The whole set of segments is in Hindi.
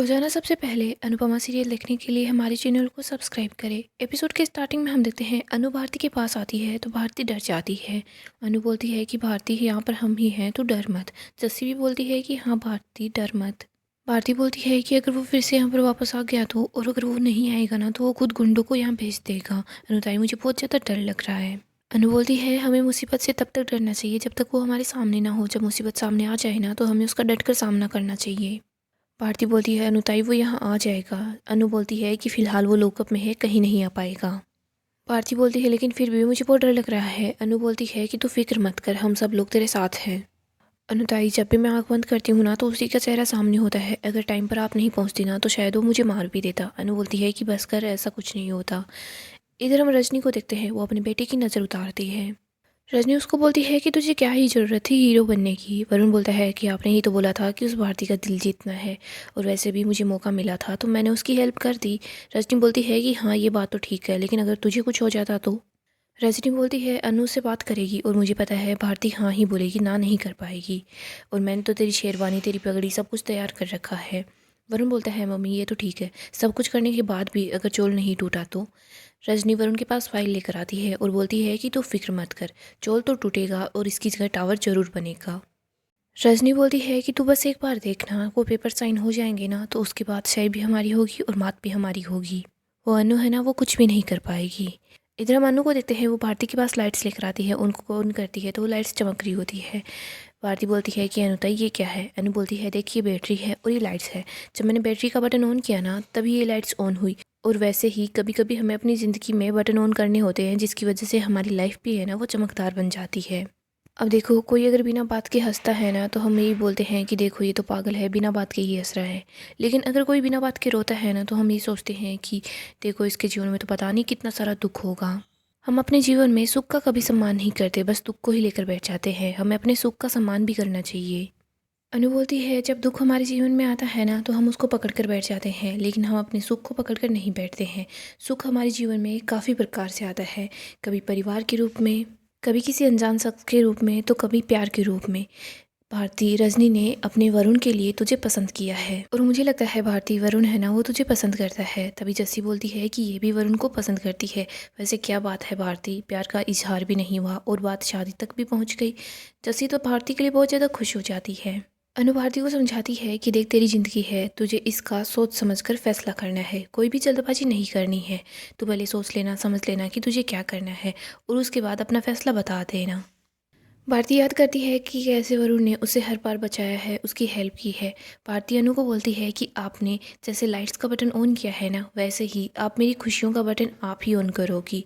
रोजाना सबसे पहले अनुपमा सीरियल देखने के लिए हमारे चैनल को सब्सक्राइब करें। एपिसोड के स्टार्टिंग में हम देखते हैं अनु भारती के पास आती है तो भारती डर जाती है। अनु बोलती है कि भारती यहाँ पर हम ही हैं तो डर मत। जस्सी भी बोलती है कि हाँ भारती डर मत। भारती बोलती है कि अगर वो फिर से यहाँ पर वापस आ गया तो, और अगर वो नहीं आएगा ना तो वो खुद गुंडों को यहाँ भेज देगा। अनुताई मुझे बहुत ज़्यादा डर लग रहा है। अनु बोलती है हमें मुसीबत से तब तक डरना चाहिए जब तक वो हमारे सामने ना हो। जब मुसीबत सामने आ जाए ना तो हमें उसका डट कर सामना करना चाहिए। भारती बोलती है अनुताई वो यहाँ आ जाएगा। अनु बोलती है कि फ़िलहाल वो लॉकअप में है, कहीं नहीं आ पाएगा। भारती बोलती है लेकिन फिर भी मुझे बहुत डर लग रहा है। अनु बोलती है कि तू फिक्र मत कर, हम सब लोग तेरे साथ हैं। अनुताई जब भी मैं आँख बंद करती हूँ ना तो उसी का चेहरा सामने होता है। अगर टाइम पर आप नहीं पहुँचती ना तो शायद वो मुझे मार भी देता। अनु बोलती है कि बस कर, ऐसा कुछ नहीं होता। इधर हम रजनी को देखते हैं, वो अपने बेटे की नज़र उतारती है। रजनी उसको बोलती है कि तुझे क्या ही ज़रूरत थी हीरो बनने की। वरुण बोलता है कि आपने ही तो बोला था कि उस भारती का दिल जीतना है, और वैसे भी मुझे मौका मिला था तो मैंने उसकी हेल्प कर दी। रजनी बोलती है कि हाँ ये बात तो ठीक है, लेकिन अगर तुझे कुछ हो जाता तो। रजनी बोलती है अनु से बात करेगी और मुझे पता है भारती हाँ ही बोलेगी, ना नहीं कर पाएगी। और मैंने तो तेरी शेरवानी, तेरी पगड़ी सब कुछ तैयार कर रखा है। वरुण बोलता है मम्मी ये तो ठीक है, सब कुछ करने के बाद भी अगर चोल नहीं टूटा तो। रजनी वरुण के पास फाइल लेकर आती है और बोलती है कि तू फिक्र मत कर, चोल तो टूटेगा और इसकी जगह टावर जरूर बनेगा। रजनी बोलती है कि तू बस एक बार देखना, वो पेपर साइन हो जाएंगे ना तो उसके बाद शाही भी हमारी होगी और मात भी हमारी होगी। वो अनु है ना, वो कुछ भी नहीं कर पाएगी। इधर हम अनु को देखते हैं, वो भारती के पास लाइट्स लेकर आती है, उनको ऑन करती है तो वो लाइट्स चमक रही होती है। भारती बोलती है कि अनुताई ये क्या है। अनु बोलती है देखिए बैटरी है और ये लाइट्स है। जब मैंने बैटरी का बटन ऑन किया ना तभी ये लाइट्स ऑन हुई। और वैसे ही कभी कभी हमें अपनी ज़िंदगी में बटन ऑन करने होते हैं जिसकी वजह से हमारी लाइफ भी है ना वो चमकदार बन जाती है। अब देखो, कोई अगर बिना बात के हंसता है ना तो हम यही बोलते हैं कि देखो ये तो पागल है, बिना बात के ही हंस रहा है। लेकिन अगर कोई बिना बात के रोता है ना तो हम ये सोचते हैं कि देखो इसके जीवन में तो पता नहीं कितना सारा दुख होगा। हम अपने जीवन में सुख का कभी सम्मान नहीं करते, बस दुख को ही लेकर बैठ जाते हैं। हमें अपने सुख का सम्मान भी करना चाहिए। अनु बोलती है जब दुख हमारे जीवन में आता है ना तो हम उसको पकड़ कर बैठ जाते हैं, लेकिन हम अपने सुख को पकड़ कर नहीं बैठते हैं। सुख हमारे जीवन में काफ़ी प्रकार से आता है, कभी परिवार के रूप में, कभी किसी अनजान शख्स के रूप में, तो कभी प्यार के रूप में। भारती, रजनी ने अपने वरुण के लिए तुझे पसंद किया है और मुझे लगता है भारती वरुण है ना वो तुझे पसंद करता है। तभी जस्सी बोलती है कि ये भी वरुण को पसंद करती है। वैसे क्या बात है भारती, प्यार का इजहार भी नहीं हुआ और बात शादी तक भी पहुंच गई। जस्सी तो भारती के लिए बहुत ज़्यादा खुश हो जाती है। अनु भारती को समझाती है कि देख तेरी ज़िंदगी है, तुझे इसका सोच समझकर फैसला करना है, कोई भी जल्दबाजी नहीं करनी है। तू पहले सोच लेना, समझ लेना कि तुझे क्या करना है और उसके बाद अपना फैसला बता देना। भारती याद करती है कि कैसे वरुण ने उसे हर बार बचाया है, उसकी हेल्प की है। भारती अनु को बोलती है कि आपने जैसे लाइट्स का बटन ऑन किया है ना वैसे ही आप मेरी खुशियों का बटन आप ही ऑन करोगी।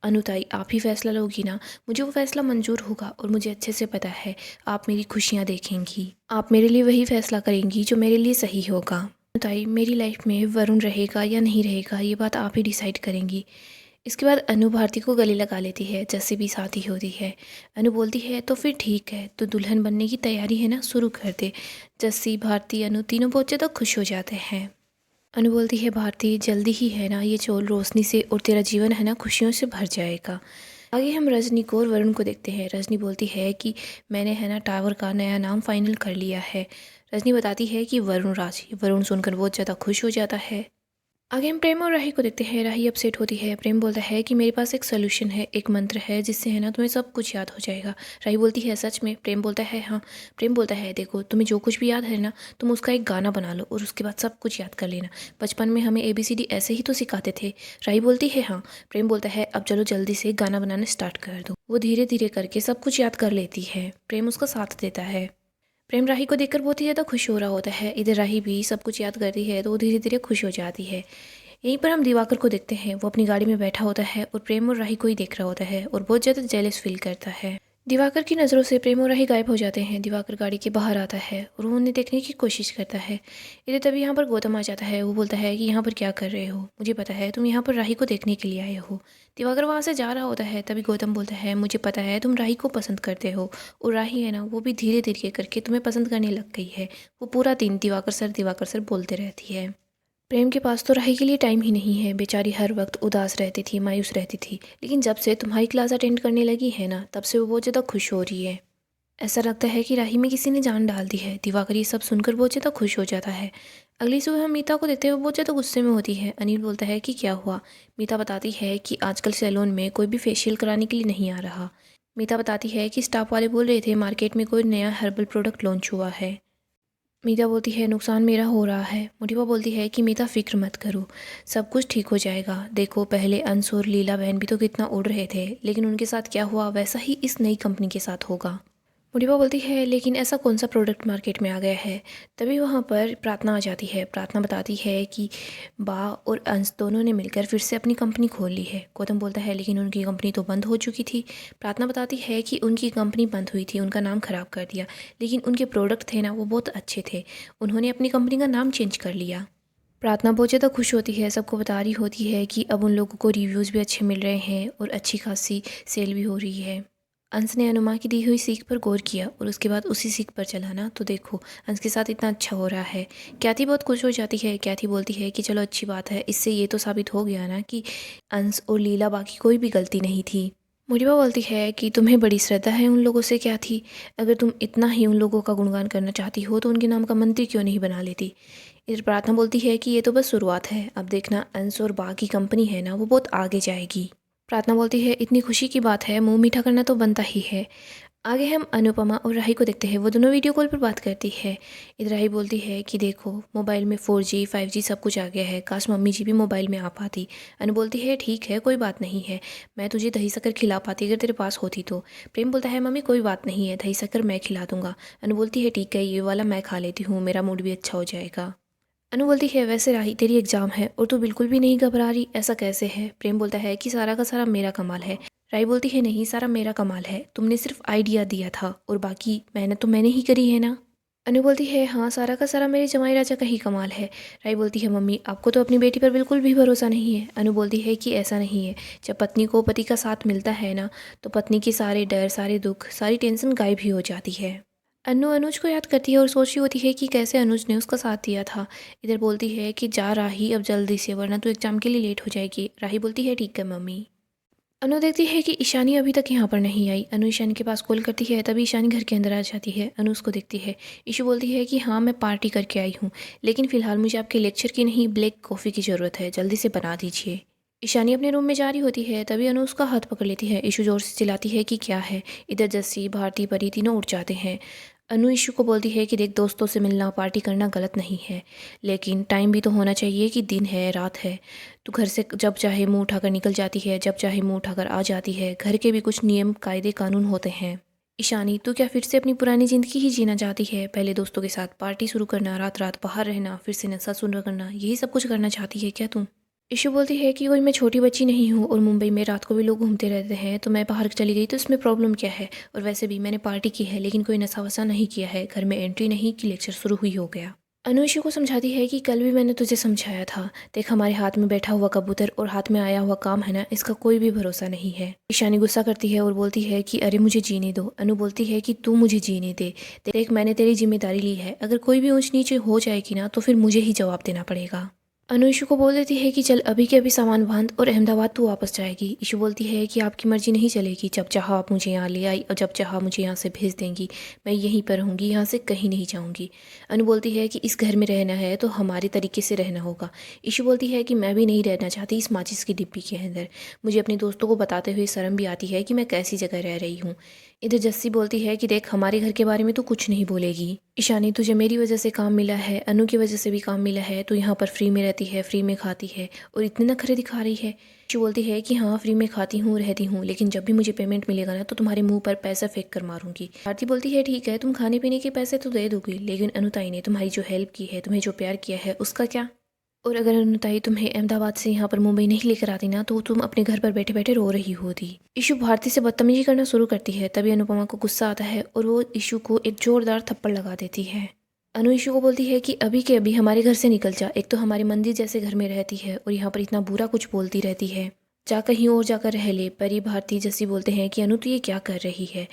अनुताई आप ही फैसला लोगी ना, मुझे वो फैसला मंजूर होगा और मुझे अच्छे से पता है आप मेरी खुशियाँ देखेंगी, आप मेरे लिए वही फैसला करेंगी जो मेरे लिए सही होगा। अनुताई मेरी लाइफ में वरुण रहेगा या नहीं रहेगा ये बात आप ही डिसाइड करेंगी। इसके बाद अनु भारती को गले लगा लेती है, जैसे भी साथी होती है। अनु बोलती है तो फिर ठीक है, तो दुल्हन बनने की तैयारी है ना, शुरू कर दे। जस्सी, भारती, अनु तीनों बहुत ज़्यादा खुश हो जाते हैं। अनु बोलती है भारती जल्दी ही है ना ये चोल रोशनी से और तेरा जीवन है ना खुशियों से भर जाएगा। आगे हम रजनी को और वरुण को देखते हैं। रजनी बोलती है कि मैंने है ना टावर का नया नाम फाइनल कर लिया है। रजनी बताती है कि वरुण राज। वरुण सुनकर बहुत ज़्यादा खुश हो जाता है। आगे हम प्रेम और राही को देखते हैं। राही अपसेट होती है। प्रेम बोलता है कि मेरे पास एक सोल्यूशन है, एक मंत्र है जिससे है ना तुम्हें सब कुछ याद हो जाएगा। राही बोलती है सच में? प्रेम बोलता है हाँ। प्रेम बोलता है देखो तुम्हें जो कुछ भी याद है ना तुम उसका एक गाना बना लो और उसके बाद सब कुछ याद कर लेना। बचपन में हमें ABCD ऐसे ही तो सिखाते थे। राही बोलती है हाँ। प्रेम बोलता है अब चलो जल्दी से गाना बनाना स्टार्ट कर दो। वो धीरे धीरे करके सब कुछ याद कर लेती है। प्रेम उसका साथ देता है। प्रेम राही को देखकर बहुत ही ज़्यादा खुश हो रहा होता है। इधर राही भी सब कुछ याद करती है तो वो धीरे धीरे खुश हो जाती है। यहीं पर हम दिवाकर को देखते हैं, वो अपनी गाड़ी में बैठा होता है और प्रेम और राही को ही देख रहा होता है और बहुत ज़्यादा जेलस फील करता है। दिवाकर की नज़रों से प्रेम और राही गायब हो जाते हैं। दिवाकर गाड़ी के बाहर आता है और वो उन्हें देखने की कोशिश करता है। इधर तभी यहाँ पर गौतम आ जाता है। वो बोलता है कि यहाँ पर क्या कर रहे हो, मुझे पता है तुम यहाँ पर राही को देखने के लिए आए हो। दिवाकर वहाँ से जा रहा होता है तभी गौतम बोलता है मुझे पता है तुम राही को पसंद करते हो और राही है ना वो भी धीरे धीरे करके तुम्हें पसंद करने लग गई है। वो पूरा दिन दिवाकर सर बोलते रहती है। प्रेम के पास तो राही के लिए टाइम ही नहीं है। बेचारी हर वक्त उदास रहती थी, मायूस रहती थी, लेकिन जब से तुम्हारी क्लास अटेंड करने लगी है ना तब से वो बहुत ज़्यादा खुश हो रही है। ऐसा लगता है कि राही में किसी ने जान डाल दी है। दिवाकर ये सब सुनकर बहुत ज़्यादा खुश हो जाता है। अगली सुबह हम मीता को देखते हुए बहुत ज़्यादा गुस्से में होती है। अनिल बोलता है कि क्या हुआ। मीता बताती है कि आजकल सैलून में कोई भी फेशियल कराने के लिए नहीं आ रहा। मीता बताती है कि स्टाफ वाले बोल रहे थे मार्केट में कोई नया हर्बल प्रोडक्ट लॉन्च हुआ है। मीता बोलती है नुकसान मेरा हो रहा है। मोटिवा बोलती है कि मीता फिक्र मत करो, सब कुछ ठीक हो जाएगा। देखो पहले अंश और लीला बहन भी तो कितना उड़ रहे थे, लेकिन उनके साथ क्या हुआ वैसा ही इस नई कंपनी के साथ होगा। मोटिवा बोलती है लेकिन ऐसा कौन सा प्रोडक्ट मार्केट में आ गया है। तभी वहाँ पर प्रार्थना आ जाती है। प्रार्थना बताती है कि बा और अंश दोनों ने मिलकर फिर से अपनी कंपनी खोल ली है। गौतम बोलता है लेकिन उनकी कंपनी तो बंद हो चुकी थी। प्रार्थना बताती है कि उनकी कंपनी बंद हुई थी, उनका नाम ख़राब कर दिया, लेकिन उनके प्रोडक्ट थे ना वो बहुत अच्छे थे, उन्होंने अपनी कंपनी का नाम चेंज कर लिया। प्रार्थना बहुत ज़्यादा खुश होती है, सबको बता रही होती है कि अब उन लोगों को रिव्यूज़ भी अच्छे मिल रहे हैं और अच्छी खासी सेल भी हो रही है। अंश ने अनुमा की दी हुई सीख पर गौर किया और उसके बाद उसी सीख पर चला ना, तो देखो अंश के साथ इतना अच्छा हो रहा है। क्याथी बहुत खुश हो जाती है। क्याथी बोलती है कि चलो अच्छी बात है, इससे ये तो साबित हो गया ना कि अंश और लीला बाकी कोई भी गलती नहीं थी। मुझे बोलती है कि तुम्हें बड़ी श्रद्धा है उन लोगों से। क्या थी, अगर तुम इतना ही उन लोगों का गुणगान करना चाहती हो तो उनके नाम का मंत्री क्यों नहीं बना लेती। इधर प्रार्थना बोलती है कि ये तो बस शुरुआत है, अब देखना अंश और बा की कंपनी है ना वो बहुत आगे जाएगी। प्रार्थना बोलती है इतनी खुशी की बात है, मुंह मीठा करना तो बनता ही है। आगे हम अनुपमा और राही को देखते हैं, वो दोनों वीडियो कॉल पर बात करती है। इधर राही बोलती है कि देखो मोबाइल में 4G 5G सब कुछ आ गया है, काश मम्मी जी भी मोबाइल में आ पाती। अनु बोलती है ठीक है कोई बात नहीं है, मैं तुझे दही शक्कर खिला पाती अगर तेरे पास होती तो। प्रेम बोलता है मम्मी कोई बात नहीं है, दही शक्कर मैं खिला दूंगा। अनु बोलती है ठीक है ये वाला मैं खा लेती हूँ, मेरा मूड भी अच्छा हो जाएगा। अनु बोलती है वैसे राही तेरी एग्जाम है और तू बिल्कुल भी नहीं घबरा रही, ऐसा कैसे है। प्रेम बोलता है कि सारा का सारा मेरा कमाल है। राही बोलती है नहीं सारा मेरा कमाल है, तुमने सिर्फ आइडिया दिया था और बाकी मेहनत तो मैंने ही करी है ना। अनु बोलती है हाँ सारा का सारा मेरे जमाई राजा का ही कमाल है। राही बोलती है मम्मी आपको तो अपनी बेटी पर बिल्कुल भी भरोसा नहीं है। अनु बोलती है कि ऐसा नहीं है, जब पत्नी को पति का साथ मिलता है ना तो पत्नी के सारे डर सारे दुख सारी टेंशन गायब ही हो जाती है। अनु अनुज को याद करती है और सोच रही होती है कि कैसे अनुज ने उसका साथ दिया था। इधर बोलती है कि जा राही अब जल्दी से, वरना तो एग्जाम के लिए लेट हो जाएगी। राही बोलती है ठीक है मम्मी। अनु देखती है कि ईशानी अभी तक यहाँ पर नहीं आई। अनु ईशानी के पास कॉल करती है, तभी ईशानी घर के अंदर आ जाती है। अनु उसको देखती है। ईशू बोलती है कि हाँ मैं पार्टी करके आई हूँ, लेकिन फ़िलहाल मुझे आपके लेक्चर की नहीं ब्लैक कॉफ़ी की ज़रूरत है, जल्दी से बना दीजिए। ईशानी अपने रूम में जा रही होती है, तभी अनु उसका हाथ पकड़ लेती है। ईशू जोर से चिल्लाती है कि क्या है। इधर जस्सी भारती परी तीनों उठ जाते हैं। अनु ईशू को बोलती है कि देख दोस्तों से मिलना पार्टी करना गलत नहीं है, लेकिन टाइम भी तो होना चाहिए कि दिन है रात है। तू घर से जब चाहे मुंह उठाकर निकल जाती है, जब चाहे मुंह उठाकर आ जाती है। घर के भी कुछ नियम कायदे कानून होते हैं। ईशानी तू क्या फिर से अपनी पुरानी ज़िंदगी ही जीना चाहती है, पहले दोस्तों के साथ पार्टी शुरू करना, रात रात बाहर रहना, फिर से नशा शुरू करना, यही सब कुछ करना चाहती है क्या तू। ईशू बोलती है कि कोई मैं छोटी बच्ची नहीं हूँ और मुंबई में रात को भी लोग घूमते रहते हैं, तो मैं बाहर चली गई तो इसमें प्रॉब्लम क्या है। और वैसे भी मैंने पार्टी की है लेकिन कोई नशा वसा नहीं किया है, घर में एंट्री नहीं कि लेक्चर शुरू हुई हो गया। अनु ईशू को समझाती है कि कल भी मैंने तुझे समझाया था, देख हमारे हाथ में बैठा हुआ कबूतर और हाथ में आया हुआ काम है ना, इसका कोई भी भरोसा नहीं है। ईशानी गुस्सा करती है और बोलती है कि अरे मुझे जीने दो। अनु बोलती है कि तू मुझे जीने दे, देख मैंने तेरी जिम्मेदारी ली है, अगर कोई भी ऊंच नीचे हो जाएगी ना तो फिर मुझे ही जवाब देना पड़ेगा। अनु ईशू को बोल देती है कि चल अभी के अभी सामान बांध और अहमदाबाद तू वापस जाएगी। ईशू बोलती है कि आपकी मर्जी नहीं चलेगी, जब चाहा आप मुझे यहाँ ले आई और जब चाहा मुझे यहाँ से भेज देंगी, मैं यहीं पर रहूँगी, यहाँ से कहीं नहीं जाऊँगी। अनु बोलती है कि इस घर में रहना है तो हमारे तरीके से रहना होगा। ईशू बोलती है कि मैं भी नहीं रहना चाहती इस माचिस की डिब्बी के अंदर, मुझे अपने दोस्तों को बताते हुए शर्म भी आती है कि मैं कैसी जगह रह रही हूँ। इधर जस्सी बोलती है कि देख हमारे घर के बारे में तो कुछ नहीं बोलेगी। ईशानी तुझे मेरी वजह से काम मिला है, अनु की वजह से भी काम मिला है, तो यहाँ पर फ्री में रहती है, फ्री में खाती है और इतने नखरे दिखा रही है। ईशू बोलती है कि हाँ फ्री में खाती हूँ रहती हूँ, लेकिन जब भी मुझे पेमेंट मिलेगा ना तो तुम्हारे मुंह पर पैसा फेंक कर मारूंगी। भारती बोलती है ठीक है तुम खाने पीने के पैसे तो दे दोगी, लेकिन अनुताई ने तुम्हारी जो हेल्प की है, तुम्हें जो प्यार किया है उसका क्या। और अगर अनुताई तुम्हें अहमदाबाद से यहाँ पर मुंबई नहीं लेकर आती ना तो तुम अपने घर पर बैठे बैठे रो रही होती। ईशू भारती से बदतमीजी करना शुरू करती है, तभी अनुपमा को गुस्सा आता है और वो ईशू को एक जोरदार थप्पड़ लगा देती है। अनु ईशू को बोलती है कि अभी के अभी हमारे घर से निकल जा, एक तो हमारे मंदिर जैसे घर में रहती है और यहाँ पर इतना बुरा कुछ बोलती रहती है, जा कहीं और जाकर रह ले। परी भारती जस्सी बोलते हैं कि अनु तू ये क्या कर रही है।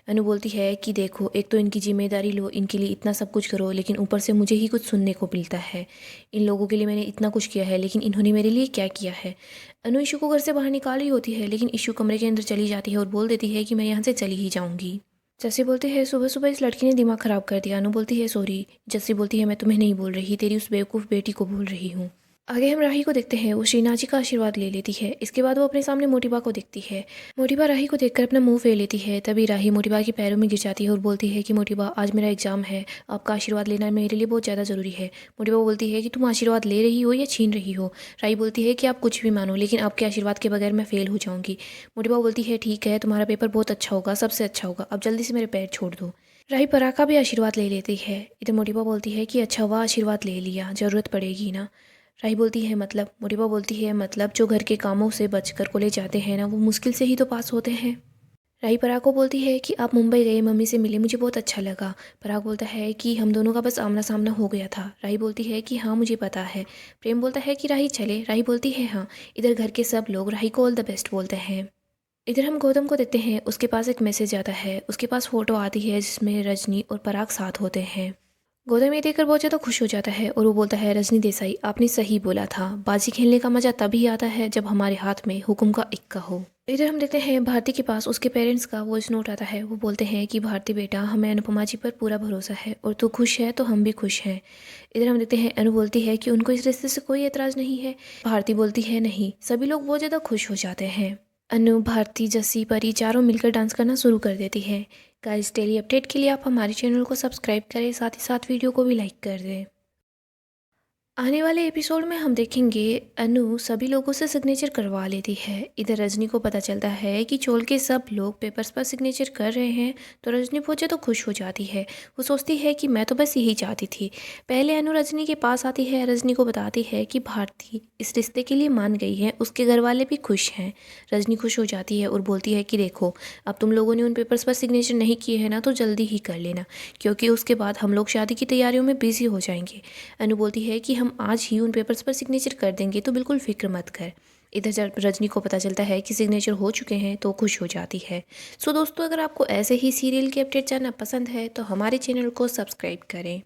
अनु बोलती है कि देखो एक तो इनकी जिम्मेदारी लो, इनके लिए इतना सब कुछ करो, लेकिन ऊपर से मुझे ही कुछ सुनने को मिलता है। इन लोगों के लिए मैंने इतना कुछ किया है, लेकिन इन्होंने मेरे लिए क्या किया है। अनु ईशू को घर से बाहर निकाल रही होती है, लेकिन ईशू कमरे के अंदर चली जाती है और बोल देती है कि मैं यहाँ से चली ही जाऊँगी। जस्सी बोलती है सुबह सुबह इस लड़की ने दिमाग ख़राब कर दिया। अनु बोलती है सॉरी। जस्सी बोलती है मैं तुम्हें नहीं बोल रही, तेरी उस बेवकूफ़ बेटी को बोल रही हूँ। आगे हम राही को देखते हैं, वो श्रीनाथ जी का आशीर्वाद ले लेती है। इसके बाद वो अपने सामने मोटिबा को देखती है। मोटिबा राही को देखकर अपना मुंह फेर लेती है। तभी राही मोटिबा के पैरों में गिर जाती है और बोलती है कि मोटिबा आज मेरा एग्जाम है, आपका आशीर्वाद लेना मेरे लिए बहुत ज़्यादा ज़रूरी है। मोटिबा बोलती है कि तुम आशीर्वाद ले रही हो या छीन रही हो। राही बोलती है कि आप कुछ भी मानो, लेकिन आपके आशीर्वाद के बगैर मैं फेल हो जाऊँगी। मोटिबा बोलती है ठीक है, तुम्हारा पेपर बहुत अच्छा होगा, सबसे अच्छा होगा, अब जल्दी से मेरे पैर छोड़ दो। राही पराग का भी आशीर्वाद ले लेती है। इधर मोटिबा बोलती है कि अच्छा हुआ आशीर्वाद ले लिया, ज़रूरत पड़ेगी ना। राही बोलती है मतलब। मोटिबा बोलती है मतलब जो घर के कामों से बचकर कॉलेज जाते हैं ना, वो मुश्किल से ही तो पास होते हैं। राही पराग को बोलती है कि आप मुंबई गए, मम्मी से मिले, मुझे बहुत अच्छा लगा। पराग बोलता है कि हम दोनों का बस आमना सामना हो गया था। राही बोलती है कि हाँ मुझे पता है। प्रेम बोलता है कि राही चले। राही बोलती है हाँ। इधर घर के सब लोग राही को ऑल द बेस्ट बोलते हैं। इधर हम गौतम को देखते हैं, उसके पास एक मैसेज आता है। उसके पास फ़ोटो आती है जिसमें रजनी और पराग साथ होते हैं। गौतम ये देखकर बहुत ज़्यादा खुश हो जाता है और वो बोलता है रजनी देसाई आपने सही बोला था, बाजी खेलने का मज़ा तभी आता है जब हमारे हाथ में हुक्म का इक्का हो। इधर हम देखते हैं भारती के पास उसके पेरेंट्स का वॉइस नोट आता है। वो बोलते हैं कि भारती बेटा हमें अनुपमा जी पर पूरा भरोसा है और तू खुश है तो हम भी खुश हैं। इधर हम देखते हैं अनु बोलती है कि उनको इस रिश्ते से कोई एतराज़ नहीं है। भारती बोलती है नहीं, सभी लोग बहुत ज़्यादा खुश हो जाते हैं। अनु, भारती, जस्सी, परी चारों मिलकर डांस करना शुरू कर देती हैं। गाइस डेली अपडेट के लिए आप हमारे चैनल को सब्सक्राइब करें, साथ ही साथ वीडियो को भी लाइक कर दें। आने वाले एपिसोड में हम देखेंगे अनु सभी लोगों से सिग्नेचर करवा लेती है। इधर रजनी को पता चलता है कि चोल के सब लोग पेपर्स पर सिग्नेचर कर रहे हैं, तो रजनी बहुत ज़्यादा खुश हो जाती है। वो सोचती है कि मैं तो बस यही चाहती थी। पहले अनु रजनी के पास आती है, रजनी को बताती है कि भारती इस रिश्ते के लिए मान गई है, उसके घर वाले भी खुश हैं। रजनी खुश हो जाती है और बोलती है कि देखो अब तुम लोगों ने उन पेपर्स पर सिग्नेचर नहीं किए हैं ना, तो जल्दी ही कर लेना, क्योंकि उसके बाद हम लोग शादी की तैयारियों में बिजी हो जाएंगे। अनु बोलती है कि हम आज ही उन पेपर्स पर सिग्नेचर कर देंगे, तो बिल्कुल फिक्र मत कर। इधर जब रजनी को पता चलता है कि सिग्नेचर हो चुके हैं तो खुश हो जाती है। सो दोस्तों, अगर आपको ऐसे ही सीरियल के अपडेट जानना पसंद है तो हमारे चैनल को सब्सक्राइब करें।